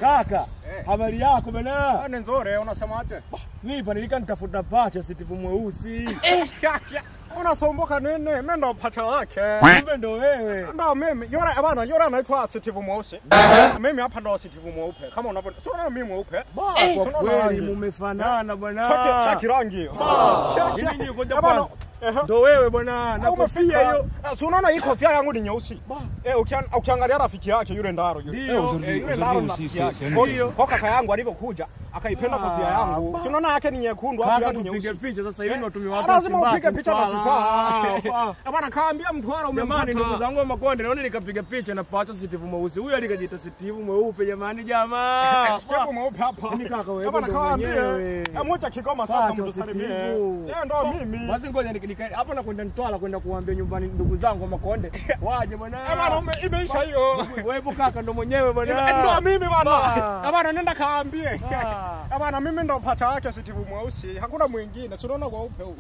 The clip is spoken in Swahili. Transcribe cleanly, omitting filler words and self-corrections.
Kaka, habari yako bwana? Ni nzuri, unasemaje? Nipa nilika nitafuta pacha Steve mweusi. Unasomboka nini? Mimi ndo pacha wake. Kumbe ndo wewe. Ndo mimi. Yule anaitwa Steve mweusi. Mimi hapa ndo Steve mweupe. Kama unavyo. Sio mimi mweupe. Kwa kweli mumefanana bwana. Chaki rangi. Nini yuko Japan? Ndo wewe bwana. Na kofia hiyo. Si unaona hii kofia yangu ni nyeusi. Ukiangalia rafiki yake yule Ndaro yule. Yule Ndaro rafiki yake. Kwa kaka yangu alivyokuja akaipenda kofia yangu. Si unaona yake ni nyekundu hapo yangu nyeusi. Upige picha sasa hivi watumia watu. Lazima upige picha na sita. Bwana kaambia Mtwara umemani ndugu zangu wa Makonde naona nikapiga picha na pacha Steve mweusi. Huyu alikajiita Steve mweupe jamani jamaa. Steve mweupe hapa. Ni kaka wewe. Bwana kaambia. Amoja Kigoma sasa mtusalimie. Ndo mimi. Basi ngoja hapa na kwenda Mtwara kwenda kuambia nyumbani ndugu zangu wa Makonde. Waje bwana. Bwana imeisha hiyo. Wewe kaka ndo mwenyewe bwana. Ndo mimi bwana. Bwana nenda kaambie. Bwana mimi ndo pacha wake Steve mweusi. Hakuna mwingine. Tunaona weupe huu.